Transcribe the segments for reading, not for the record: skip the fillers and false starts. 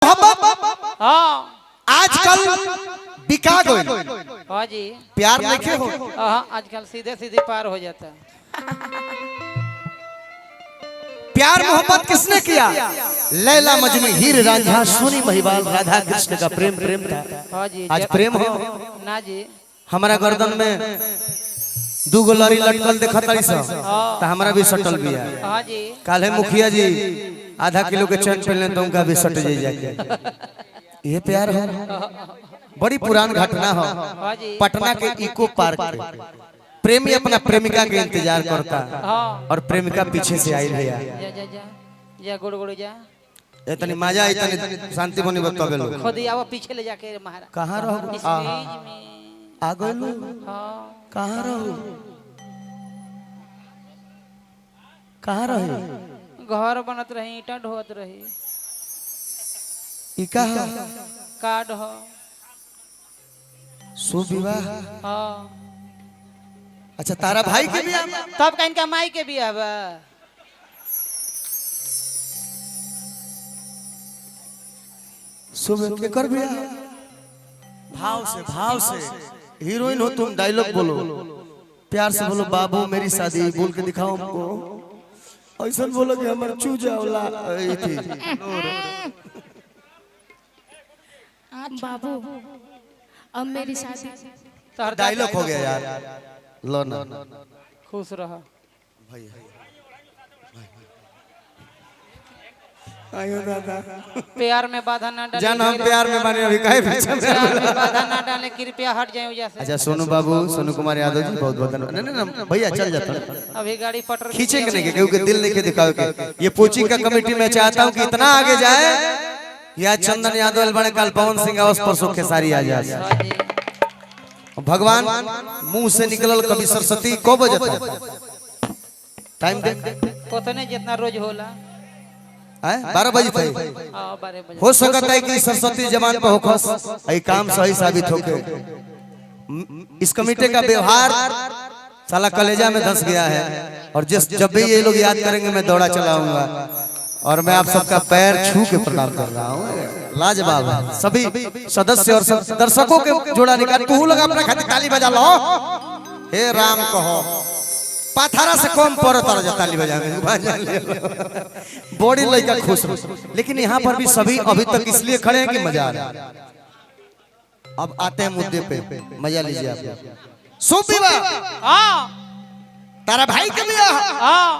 मोहब्बत हाँ आजकल बिका गई। हाँ जी प्यार नहीं हो। हाँ आजकल सीधे सीधे पार हो जाता है। प्यार मोहब्बत किसने किया? लैला मजनू हीर रांझा सोनी महिवाल राधा कृष्ण का प्रेम प्रेम था। हाँ जी आज प्रेम हो ना जी। हमारा गर्दन में दू गो लड़ी लटकल देखा तारी सब तो हमारा भी सटल भी है। हाँ जी काले मुखिया जी आधा किलो के चैन पहले तो उनका भी सट जाके ये प्यार है। बड़ी पुरान घटना हो हाँ जी पटना के इको पार्क में प्रेमी अपना प्रेमिका के इंतजार करता हाँ और प्रेमिका पीछे से आई भैया जा जा जा जा गुड़ गुड़ जा इतनी मजा इतनी शांति बनी बतावे लो खुद ही आओ पीछे ले जाके महाराज कहाँ रहो इस बीच में आ गए लो हाँ कहाँ रहो कहाँ रहे घर बनत रही ईटा ढोत रही इका कार्ड हो शुभ विवाह। हाँ अच्छा तारा भाई के भी तब का इनका माई के भी अब शुभ के कर भी भाव से हीरोइन हो तुम डायलॉग बोलो प्यार से बोलो बाबू मेरी शादी बोल के दिखाओ हमको ऐसा बोलो कि हमारे चूजा वाला थी बाबू अब मेरी शादी तोहर डायलॉग हो गया यार लो ना खुश रहा भैया आयो दादा प्यार में बाधा ना डाले जान हम प्यार में माने अभी काहे पीछे प्यार में बाधा ना डाले कृपया हट जाए वजह से। अच्छा सोनू बाबू सोनू कुमार यादव जी बहुत बहुत धन्यवाद। नहीं नहीं भैया चल जाता अभी गाड़ी पटर खींचेंगे नहीं क्योंकि दिल नहीं के दिखाओ के ये कोचिंग का कमेटी मैं चाहता हूँ कि इतना आगे जाए या चंदन यादव बड़े कल पवन सिंह उस पर सुख सारी आ जाए। भगवान मुंह से निकलल कभी सरस्वती को बजता टाइम दे उतने जितना रोज होला 12 बजे थे 12 बजे हो सकता है कि सरस्वती जबान पर होखस यही काम सही साबित होके इस कमेटी का व्यवहार साला कलेजा में धंस गया है और जब भी ये लोग याद करेंगे मैं दौड़ा चलाऊंगा और मैं आप सबका पैर छू के प्रणाम कर रहा हूँ। लाजवाब है सभी सदस्य और दर्शकों के जोड़ा निकाल तू लगा अपना खातिर ताली बजा लो हे राम कहो पाथरा से कम पर ताली बजाएंगे बॉडी लड़का खुश लेकिन यहाँ पर भी सभी अभी तक इसलिए खड़े हैं कि मजा आ रहा है। अब आते हैं मुद्दे पे मजा लीजिए आप। शुभ विवाह हाँ तारा भाई के बियाह हाँ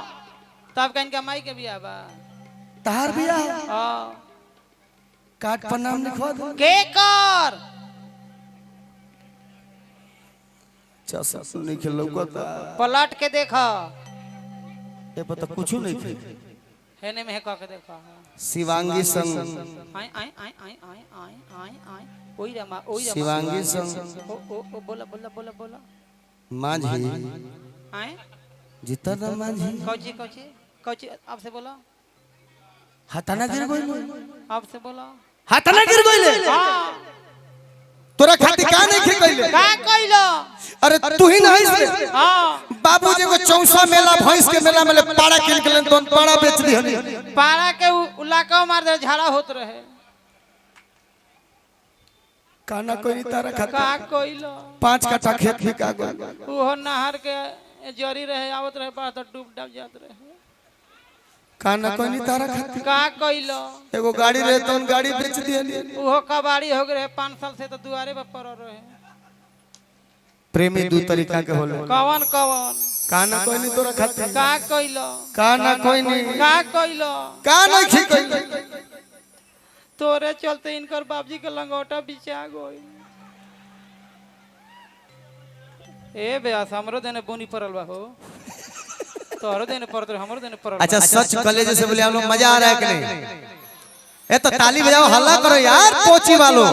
तब का इनका माई के भी आबा तार बियाह हाँ काट पर नाम लिखवा दो के कर नहीं खेलो पलट के देखा ये पता कुछ नहीं थे हेने में है का के देखा शिवांगी संग आई आई आई आई आई आई आई आई ओई रमा शिवांगी संग ओ बोला बोला बोला बोला माझी आए जीता ना माझी कौची कौची कौची आपसे बोला हाथाना गिर गई आपसे बोला हाथाना गिर गई हाँ तोरा खातिर का नहीं खे कइले का कइलो अरे तू ही नहीं से हां बाबूजी को चौसा मेला भैंस के मेला में पाड़ा किन के दोन पाड़ा बेच दी हनी पाड़ा के उलाका मार दे झाड़ा होत रहे काना कोई तारा का खाता कइलो 5 कट्ठा खेत भी का गई ओहो नहर के जरी रहे आवत रहे पार तो डूब डब जात रहे काना कोई तारा खाता का कइलो एगो गाड़ी रहे तो गाड़ी बेच दी हनी ओहो कबाड़ी हो गए 5 साल से तो दुआरे पर पड़ रहे प्रेमी दू तरीका के होले कवन कवन काना कोई नहीं तोरा खातिर का कइलो काना कोई नहीं का कइलो का नहीं खे कइले तोरे चलते इनकर बाबूजी के लंगोटा बिचा गई ए बेस हमरो देने बोनी पड़ल बा हो तोहरो देने पड़त हमरो देने पड़ल अच्छा सच कलेजे से बोले हम लोग मजा आ रहा है कि नहीं ए तो ताली बजाओ हल्ला करो यार पोची वालों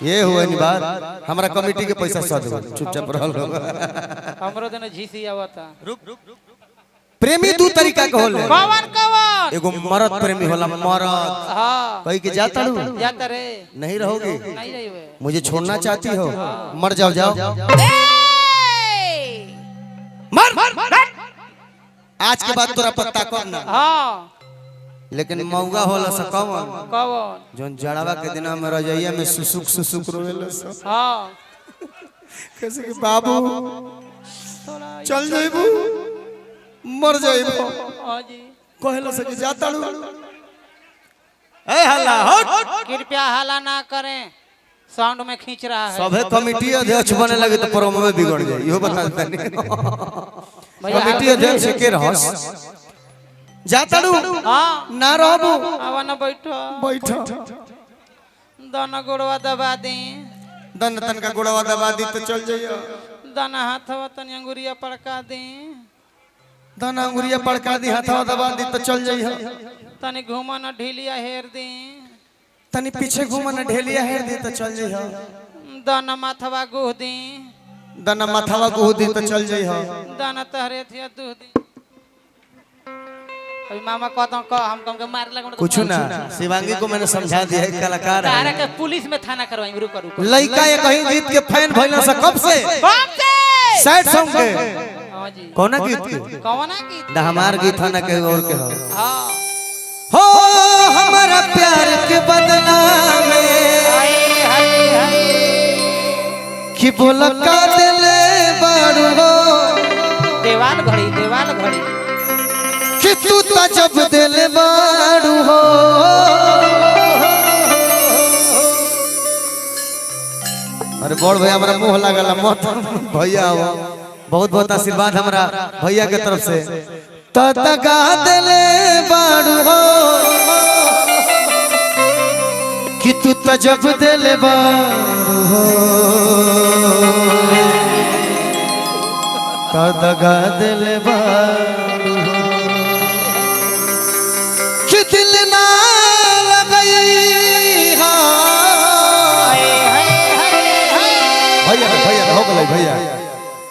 ये हुआ नहीं बात हमारा कमेटी के पैसा सद चुपचाप रहो हमरो देने झीसी आवता प्रेमी दू तरीका के होले कवन कवन एगो मर्द प्रेमी होला मर्द हां कहीं के जाता हूं जाता रे नहीं रहोगे नहीं रही वे मुझे छोड़ना चाहती हो मर जाओ जाओ मर आज के बाद तोरा पत्ता करना हां लेकिन मौगा होला सकवन कौन जोन जड़ावा के दिन में रजैया में सुसुक सुसुक रोवेला सब हाँ कैसे कि बाबू थोड़ा चल जाइबू मर जाइबू हाँ जी कहला से कि जाता रू ए हल्ला हट कृपया हल्ला ना करें साउंड में खींच रहा है सभे कमिटी अध्यक्ष बने लगे तो प्रोमो में बिगड़ जाए इहो बता देनी भैया कमिटी अध्यक्ष के रहस जाता रू हाँ ना रहबू आवा ना बैठो बैठो दाना गोड़वा दबा दे दन तन का गुड़वा दबा दी तो चल जाइयो दाना हाथवा तनी अंगुरिया पड़का दे दाना अंगुरिया पड़का दी हाथवा दबा दी तो चल जाइयो तनी घुमा ना ढीलिया हेर दे तनी पीछे घूमा ना ढेलिया हेर दी तो चल जाइयो दाना माथवा गुह दे दाना माथावा को दी तो चल जाइयो दाना तहरे थे दूध दे अभी मामा कहता हूँ कह हम कम मार लगा कुछ ना शिवांगी को मैंने समझा दिया है कलाकार तारा है के पुलिस में थाना करवाएंगे रुको रुको लड़का ये कहीं गीत के फैन भइला से कब से कब से सैड सॉन्ग के हाँ जी कौन गीत के कौन है गीत ना हमार गीत ना के और के हो हाँ हो हमारा प्यार के बदला में हाय हाय हाय कि बोल का दिले बारू हो देवाल घड़ी कि तू ता जब दिले बारू हो अरे बड़ भैया हमारा मुंह लागल मत भैया हो बहुत बहुत आशीर्वाद हमारा भैया के तरफ से तगा दिले बारू हो कि तू ता जब दिले बारू हो तगा दिले बारू हो कि दिल ना लगई भैया हो गई भैया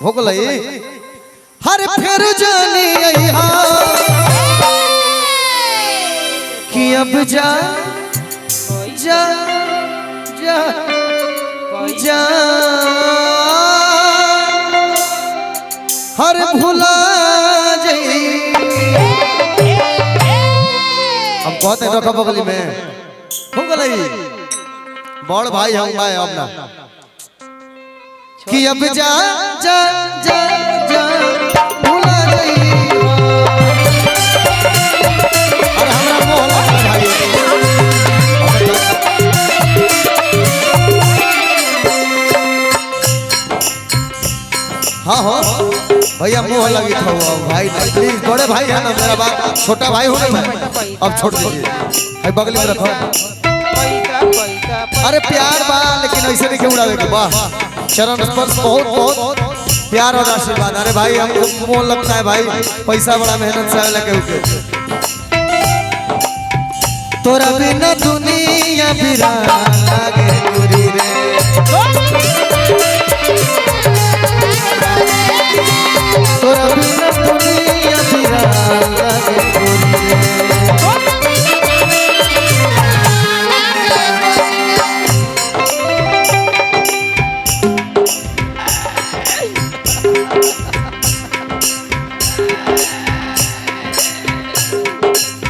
हो गई हर फिर जानी अइहा कि अब जा जा जा जा हर भुला जाई हम कहते हैं रखा बगली में हो गई बड़ भाई हम भाई अब ना कि अब जा जा जा जा भुला जाई और हमरा मोह लगा भाई हाँ हाँ भैया मुंह लगी था भाई प्लीज बड़े भाई है ना मेरा बाप छोटा भाई हो गया अब छोड़ दीजिए भाई बगली में रखो अरे प्यार बा लेकिन ऐसे नहीं क्यों उड़ावे के वाह चरण स्पर्श बहुत बहुत प्यार और आशीर्वाद अरे भाई हमको मोह लगता है भाई पैसा बड़ा मेहनत से आवेला के तोरा बिना दुनिया बिरा लागे दूरी रे तोरा बिना दुनिया बिरा लागे दूरी रे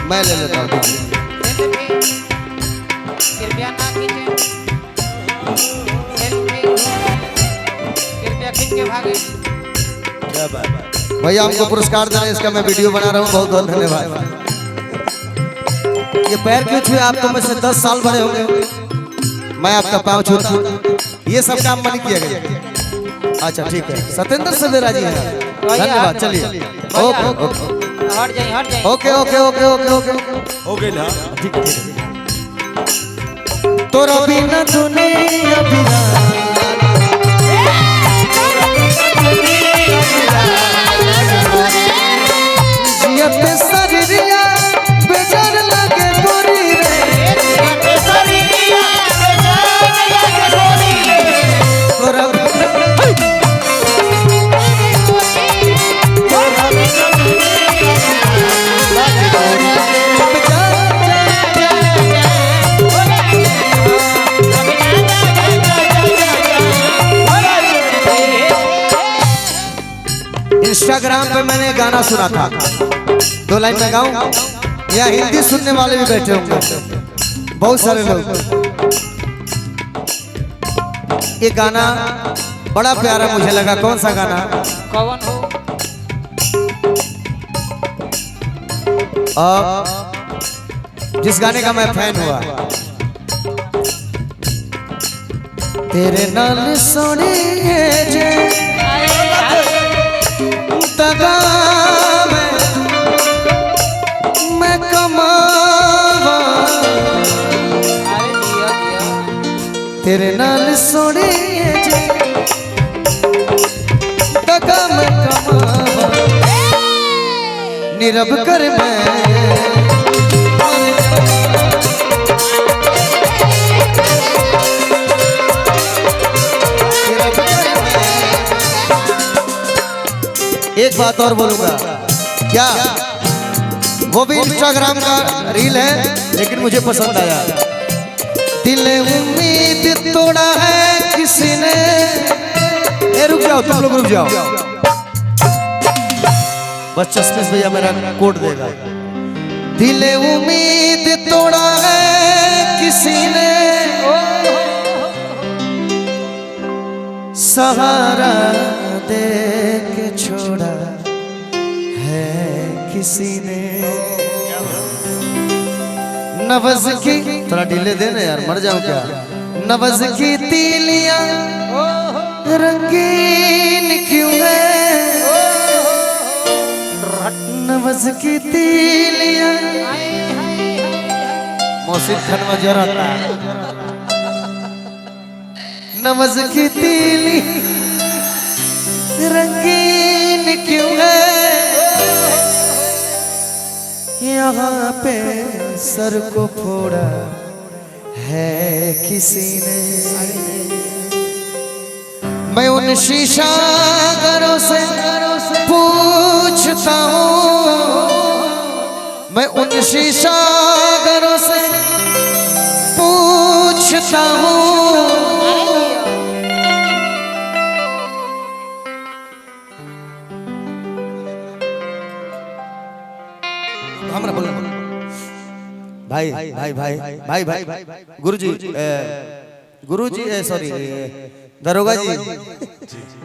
मैं ले लेता हूँ कृपया ना कीजिए कृपया खींच के भागे भैया आपको पुरस्कार देना इसका मैं वीडियो बना रहा हूँ बहुत बहुत धन्यवाद ये पैर क्यों छुए आप तो में से 10 साल बड़े होंगे मैं आपका पाँव छूता हूँ ये सब काम मैंने किया गया अच्छा ठीक है सत्येंद्र सवेरा जी हैं धन्यवाद चलिए ओके हट जाइए ओके ओके ओके ओके ओके हो गई ना ठीक है तोरा बिना दुनिया बिना जियत शरीरिया बेजार लगे गोरी रे तोरा इंस्टाग्राम पे मैंने गाना सुना था 2 लाइन में गाऊं यहाँ हिंदी सुनने वाले भी बैठे होंगे बहुत सारे लोग। ये गाना बड़ा प्यारा मुझे लगा। कौन सा गाना? कौन हो? जिस गाने का मैं फैन हुआ। तेरे नाल सोने जे तगा मैं कमावा, अरे दिया दिया तेरे नाल सोने जे तगा मैं कमावा, नीरव कर मैं एक बात और बोलूंगा क्या, वो भी इंस्टाग्राम का रील है लेकिन मुझे पसंद आया। दिल उम्मीद तोड़ा है किसी ने। रुक जाओ तुम लोग, रुक जाओ बस जस्टिस भैया मेरा कोड देगा। दिल उम्मीद तोड़ा है किसी ने, सहारा दे के छोड़ा है किसी ने। नवज की थोड़ा ढीले देना यार, मर जाऊं क्या। नवज की तीलियां रंगीन क्यों है, नवज की तीलियां मौसिफ खनवा जरा नवज की तीली रंगीन क्यों है, यहाँ पे सर को फोड़ा है किसी ने। मैं उन शीशागरों से पूछता हूँ, मैं उन शीशागरों से पूछता हूँ, हमरा बोलो भाई भाई भाई भाई भाई गुरुजी सॉरी दरोगा जी,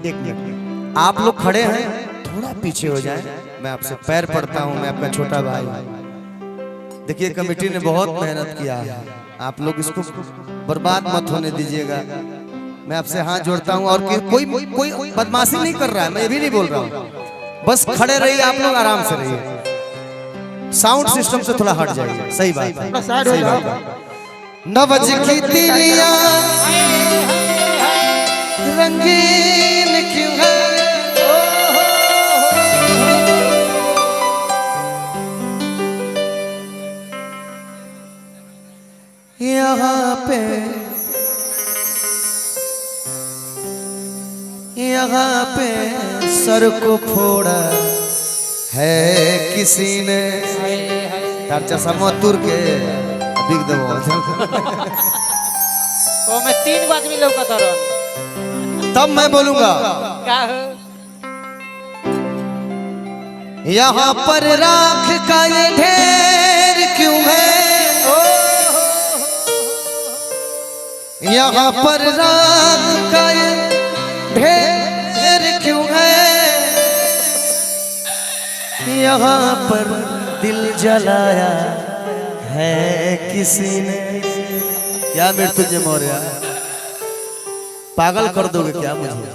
एक मिनट आप लोग खड़े हैं, थोड़ा पीछे हो जाएं। मैं आपसे पैर पड़ता हूं, मैं आपका छोटा भाई। देखिए कमेटी ने बहुत मेहनत किया है, आप लोग इसको बर्बाद मत होने दीजिएगा। मैं आपसे हाथ जोड़ता हूं और कोई बदमाशी नहीं कर रहा है, मैं ये भी नहीं बोल रहा हूं। बस खड़े रहिए आप लोग, आराम से रहिए, साउंड सिस्टम से थोड़ा हट जाइए। सही बात है, सही बात है। नवज की तीलियां रंगीन क्यों है, यहाँ पे सर को फोड़ा है किसी ने। खर्चा समतुर के बिग दबो ओ मैं 3 आदमी लौकत रह, तब मैं बोलूंगा का हो? यहाँ पर राख का ये ढेर क्यों है, यहाँ पर राख का ये ढेर क्यों है, यहाँ पर दिल जलाया है किसी ने। क्या मृत्युंजय मौर्य, पागल कर दोगे क्या मुझे?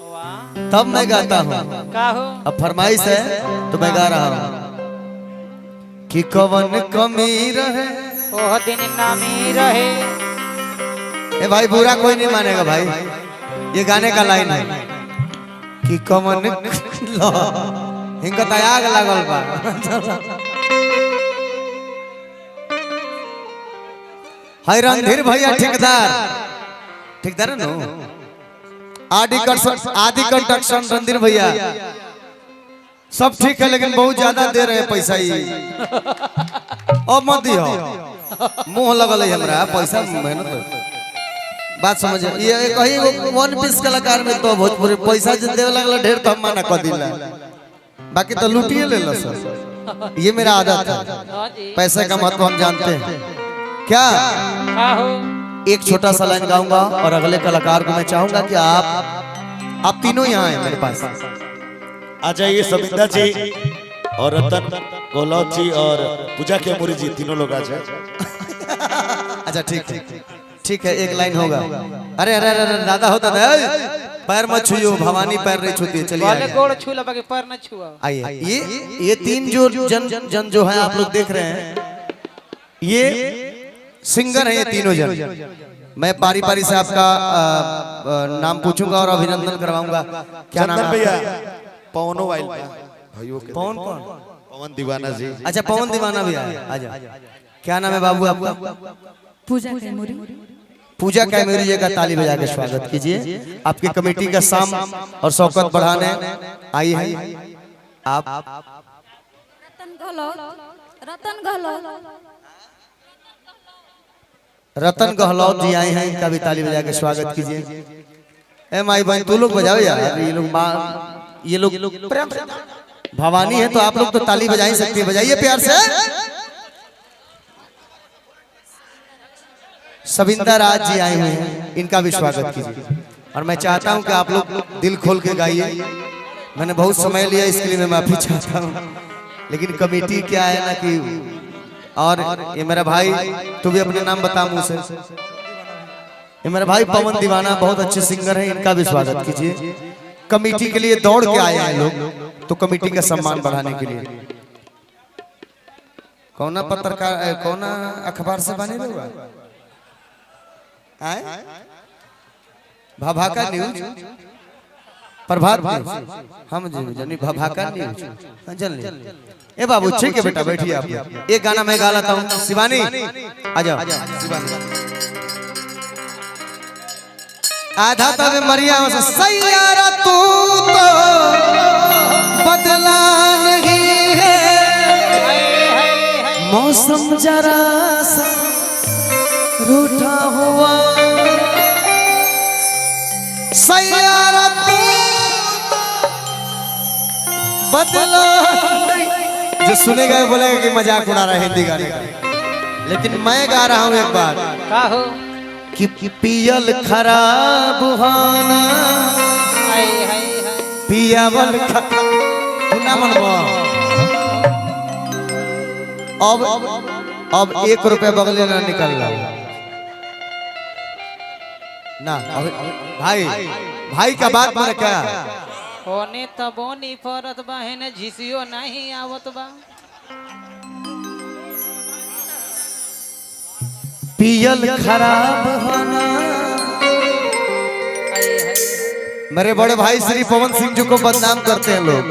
वाह तब मैं गाता हूँ। का हो? अब फरमाइश है तो मैं गा रहा हूँ कि कवन कमी रहे, ओह दिन नामी रहे। ए भाई बुरा कोई नहीं मानेगा भाई, ये गाने का लाइन है कि कवन इनका तयाग लागल बा। हाय रणधीर भैया ठेकेदार, ठेकेदार नो आदि कंस्ट्रक्शन रणधीर भैया सब ठीक है, लेकिन बहुत ज्यादा दे रहे हैं पैसा ही। अब मत दियो, मुंह लगल है हमरा पैसा मेहनत बात समझ। ये कहीं वन पीस कलाकार में तो भोजपुरी पैसा जे देवे लगला ढेर तो हम मना कर दिला, बाकी तो लूटिए ले लो सर। ये मेरा आदत है, हाँ जी पैसे का महत्व हम जानते हैं। क्या हाँ हो एक छोटा सा लाइन गाऊंगा और अगले कलाकार को मैं चाहूंगा कि आप तीनों यहाँ आए मेरे पास। आ जाइए सबिंदा जी और रतन गहलोत जी और पूजा केमुरी जी, तीनों लोग आ जाए। अच्छा ठीक है, एक लाइन होगा। अरे अरे अरे अरे, दादा होता था, पैर मत छुइयो, भवानी पैर नहीं छूती है। चलिए वाले आइए। गोड़ छू लगा के पैर न छुआ। आइए। ये तीन जो जन जो है आप लोग देख रहे हैं, ये सिंगर हैं ये तीनों जन। मैं पारी पारी से आपका नाम पूछूंगा और अभिनंदन करवाऊंगा। क्या नाम है भैया? आपका? पवनो वाइल भाइयों के पवन कौन? पवन दीवाना जी। अच्छा पवन दीवाना भी आया। आजा। क्या नाम है बाबू आपका? पूजा कैमूरी। पूजा कैमूरी जी का ताली बजा के स्वागत कीजिए। आपकी कमेटी का शाम और शौकत बढ़ाने आई है आप। रतन गहलोत जी आए हैं, इनका भी ताली बजा के स्वागत कीजिए। ए माई बहन तू लोग बजाओ यार, ये लोग प्रेम से भवानी है तो आप लोग तो ताली बजा ही सकते हैं, बजाइए प्यार से। सबिंदा राज जी आए हुए हैं, इनका भी स्वागत कीजिए। और मैं चाहता हूं कि आप लोग दिल खोल के गाइए। मैंने बहुत समय लिया इसके लिए, मैं माफी चाहता हूं, लेकिन कमेटी क्या है ना कि। और ये मेरा भाई, तू भी अपने नाम बता मुझसे। ये मेरा भाई पवन दीवाना बहुत अच्छे सिंगर हैं, इनका भी स्वागत कीजिए। कमेटी के लिए दौड़ के आए हैं लोग, तो कमेटी का सम्मान बढ़ाने के लिए। कौन पत्रकार, कौन अखबार से बने लोग भाभाका न्यूज, प्रभात न्यूज, हम जानी भाभाका न्यूज जन ले। ए बाबू ठीक है बेटा, बैठिए आप। एक गाना मैं गा लेता हूँ। शिवानी आ जाओ। आधा तब मरिया सैयारा तू तो बदला नहीं है, मौसम जरा सा रूठा हुआ। सैयारा तू बदला। जो सुनेगा बोलेगा कि मजाक उड़ा रहा है हिंदी गाने का, लेकिन मैं गा रहा हूँ एक बार। का हो कि पियल खराब हाना पियावल ना मनबो। अब 1 रुपया बगले ना निकल रहा ना। भाई का बात माने क्या होने तबोनी परत बहन झिसियो नहीं आवत बा। पियल खराब होना। मेरे बड़े भाई श्री पवन सिंह जी को बदनाम करते हैं लोग।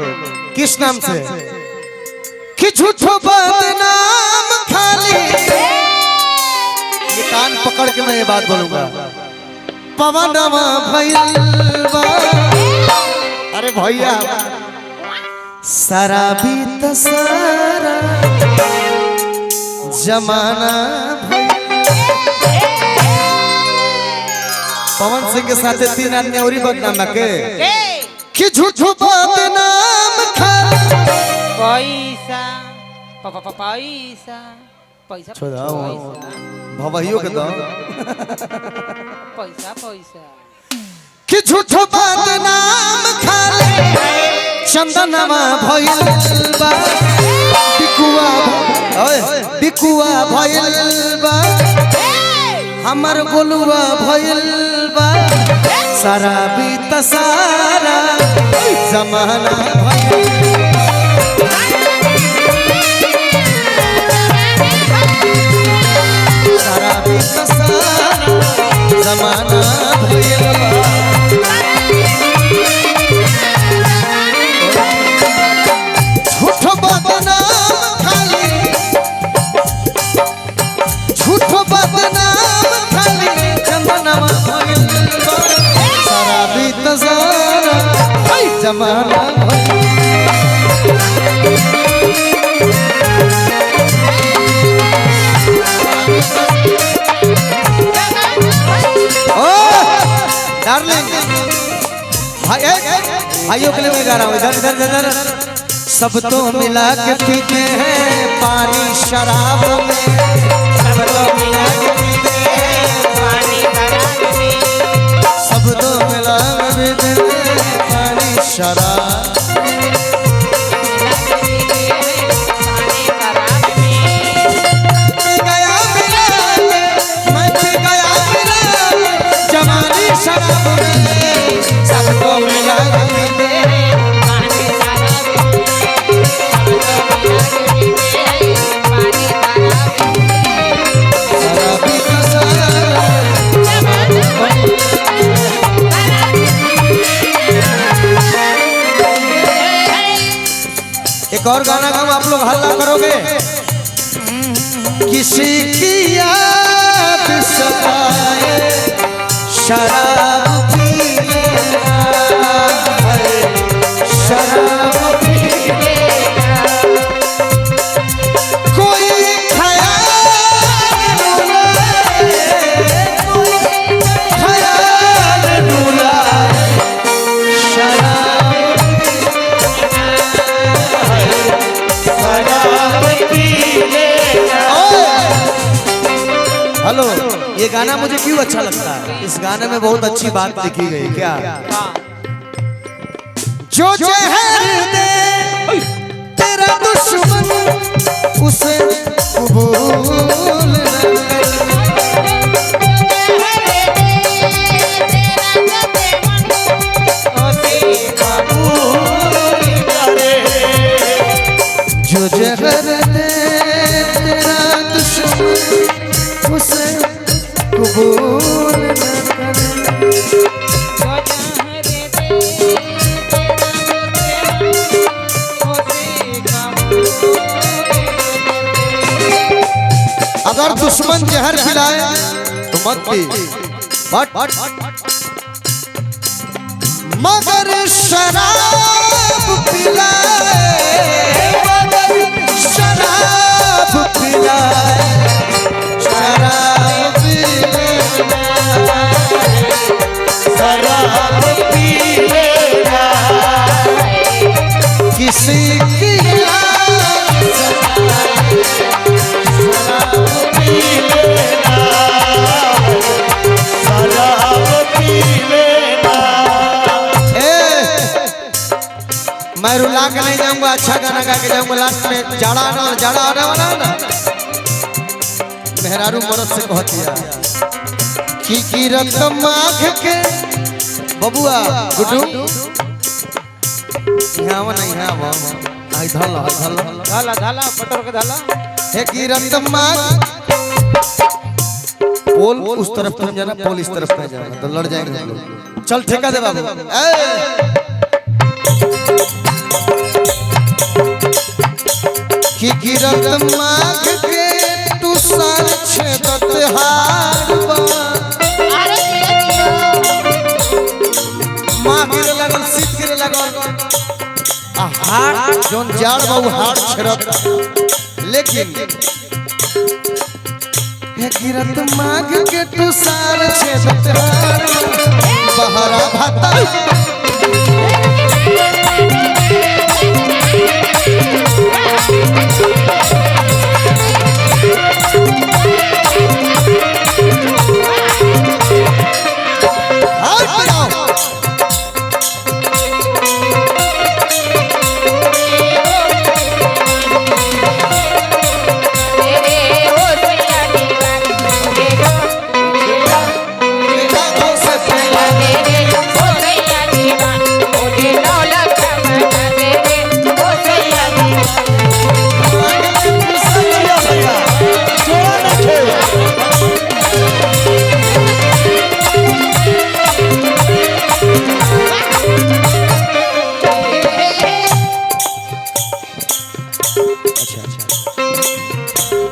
किस नाम से? कि झूठो बदनाम खाली। ये कान पकड़ के मैं ये बात बोलूंगा। पवनवा भैया, अरे भैया शराबी तो सारा जमाना। पवन सिंह के साथ 3 अन्य और बदनाम के कि झूठो बदनाम खा। पैसा पैसा पैसा भवैयो के दो पैसा पैसा कि झूठो बदनाम खा। चंदनमा भइल बा बिकुआ भइल बा, हमर गोलुआ भइल बा शराबी त सारा जमाना भइल। शराबी त सारा जमाना भइल बा। झूठो बदनाम खाली, झूठो बदनाम खाली जमाना भइल बा शराबी त सारा जमाना भइल। डार्लिंग भाइयों के लिए मैं गा रहा हूँ। इधर इधर इधर सब तो मिला के पीते हैं पानी शराब में, सब तो मिला के पीते हैं पानी शराब में, सब तो मिला के पीते हैं पानी शराब। गया मिला मैं गया मिला जवानी शराब में, सबको मिला के पीते हैं पानी शराब शराबी का सारा। एक और गाना गाऊं, आप लोग हल्ला करोगे। किसी की याद सताए शराब पी लेना, शराब पी लेना, कोई ख्याल रुलाए, ख्याल रुलाए, शराब पी लेना। हेलो, ये गाना मुझे क्यों अच्छा लगता है? इस गाने में बहुत अच्छी बात लिखी गई। क्या? जो जहर दे तेरा दुश्मन उसे कबूल न करे, जो जहर दे तेरा दुश्मन उसे कबूल न करे। अगर दुश्मन जहर खिलाए तो मत पी, बट मगर शराब पिलाए, मगर शराब पिलाए, शराब पिलाए, शराब पी लेना, किसी की याद सताए, शराब पी लेना, शराब पी लेना। मैं रुला के नहीं जाऊंगा, अच्छा गाना गा के जाऊंगा। लास्ट में जाड़ा आने वाला है ना, मेहरारू मरद से कहती है कि किरत माघ के बबुआ गुड्डू यहाँ नहीं है, आई धला धाला धाला पटोर के धाला। हे किरत माघ, पोल उस तरफ तुम जाना, पोल इस तरफ नहीं जाना, तो लड़ जाएंगे हम लोग। चल ठेका दे बाबू। कि गिरत माघ के तू सार छेदत हार माँ गिरे लगल, शीत गिरे लगल, हाथ जोन जाड़ बाबू हाथ छेड़त। लेकिन हे गिरत माघ के तू सार छेदत हार बहरा भाता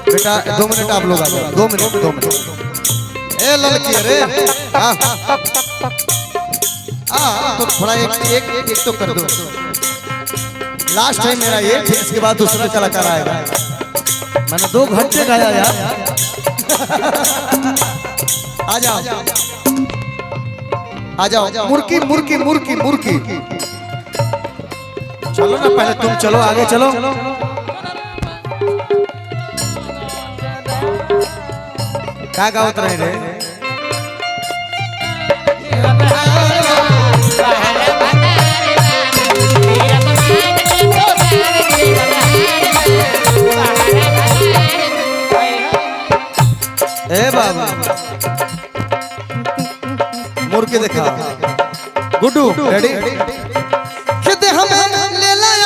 बेटा 2 मिनट आप लोग आ जाओ, 2 मिनट। ए लड़की अरे तो थोड़ा एक तो कर दो। लास्ट टाइम मेरा ये, फिर इसके बाद दूसरा कलाकार आएगा। मैंने 2 घंटे गाया यार। आ जाओ आ जाओ, मुर्की मुर्की मुर्की मुर्की। चलो ना, पहले तुम चलो, आगे चलो। क्या गावत रहे रे? ए बाबा मुड़ के देखा। गुड्डू रेडी? कहते हमें ले लाया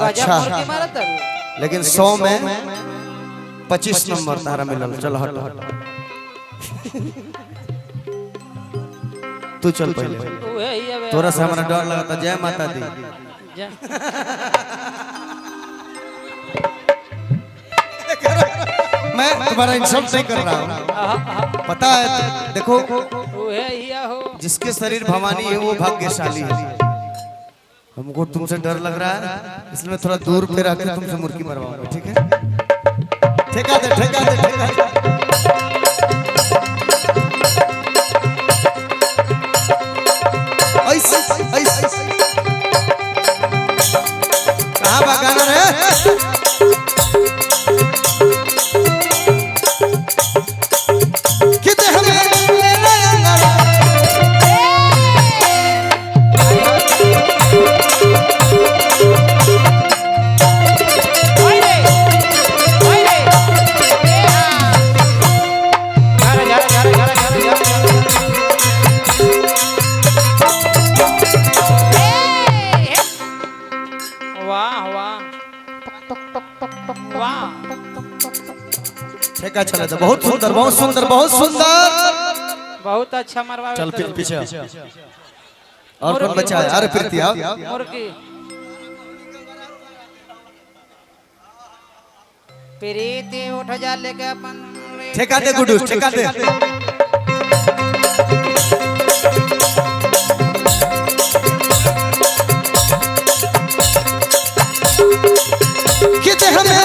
अच्छा, लेकिन 100 में 25 नंबर तारा मिलल। चल हट हट तू चल पहले, तोरा से हमारा डर लगता। जय माता दी। मैं तुम्हारा इंसल्ट नहीं कर रहा हूँ, पता है। देखो जिसके शरीर भवानी है वो भाग्यशाली है। हमको तुमसे डर लग रहा है, इसलिए मैं थोड़ा दूर पे रह कर तुमसे मुर्गी मरवाऊंगा, ठीक है? ठेका दे, ठेका दे, ठेका दे। ऐसे ऐसे कहाँ भागाना रे? कितने हमें ठेका चला था। बहुत सुंदर, बहुत सुंदर, बहुत सुंदर, बहुत अच्छा मरवा। चल पीछे और कौन बचा है? अरे प्रीति आओ। मुर्गी प्रीति उठ जा लेके अपन। ठेका दे गुड्डू, ठेका दे। कितने हमें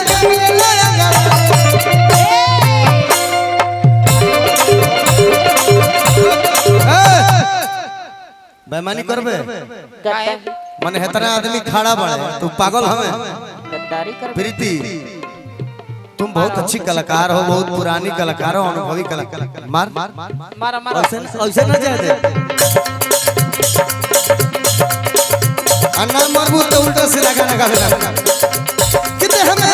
बेईमानी करबे? माने इतना आदमी खड़ा बड़े, तू पागल हमें? गद्दारी कर प्रीति तुम बहुत अच्छी कलाकार हो, बहुत पुरानी कलाकार हो, अनुभवी कलाकार। मार मारा मारा ऐसे ना जाए दे। अन्ना मरबू तो उल्टा सीधा गाना गावे। कितने हमें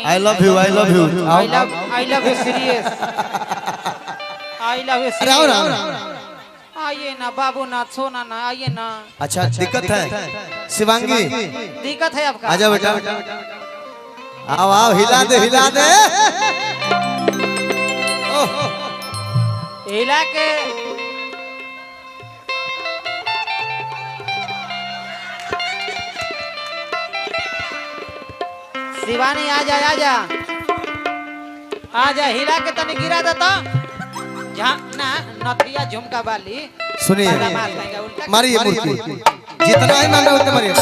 I love you, I love you, I love you serious, I love you serious। आइए ना बाबू ना, सोना ना, आइए ना। अच्छा दिक्कत है शिवांगी? दिक्कत है आपका? आजा बेटा, आओ आओ, हिला दे, हिला दे। हिला के शिवानी आजा आजा आजा, हिला के तनी गिरा देता। ना नथिया झुमका वाली सुनिए, मारिए मुर्गी, जितना ही मांगा उतना मारिए।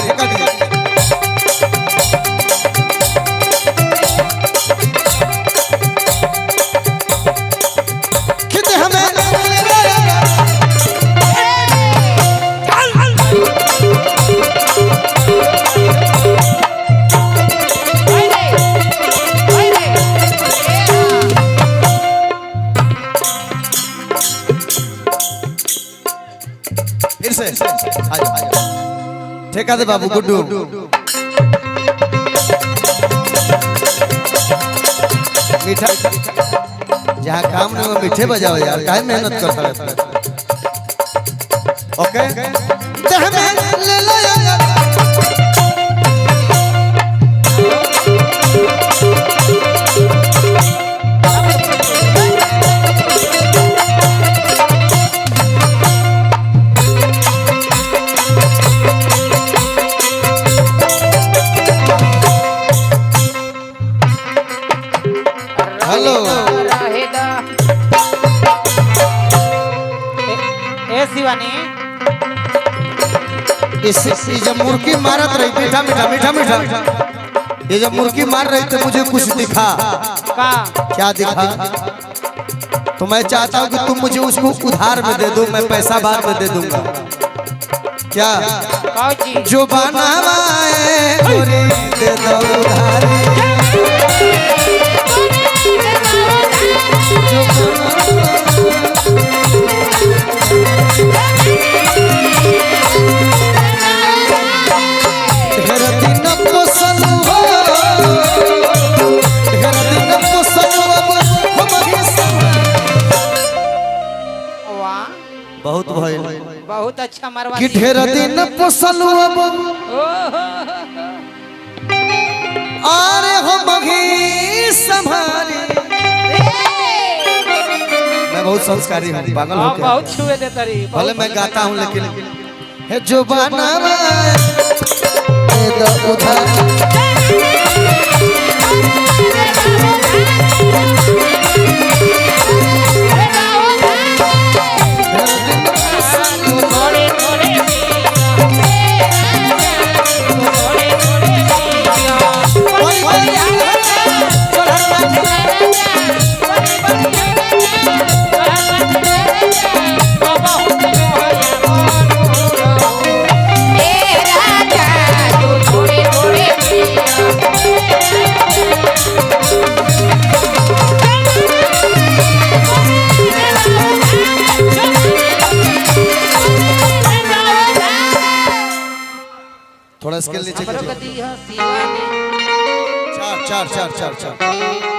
कितने हमें फिर से ठेका दे बाबू गुड्डू। मीठा जहाँ काम नहीं वो मीठे बजाओ यार, काहे मेहनत करता रहता है। ओके ले लो यार। ये जब मुर्गी मारत रही मीठा मीठा मीठा मीठा, ये जब मुर्गी मार रही तो मुझे कुछ दिखा। का क्या दिखा? तो मैं चाहता हूँ कि तुम मुझे उसको उधार में दे दो, मैं पैसा बाद में दे दूंगा। क्या? कहो जी जो बनावाए गोरी दे दो उधार। वाह बहुत भइल बहुत अच्छा मरवा कि ढेर दिन पोसलू अब अरे हम ही संभाले। मैं बहुत संस्कारी हूँ, पागल हो क्या? बहुत छुए दे तरी भले मैं गाता हूँ लेकिन है जो बनावा दे दो उधार। थोड़ा स्केल नीचे कीजिए। चार चार चार चार चार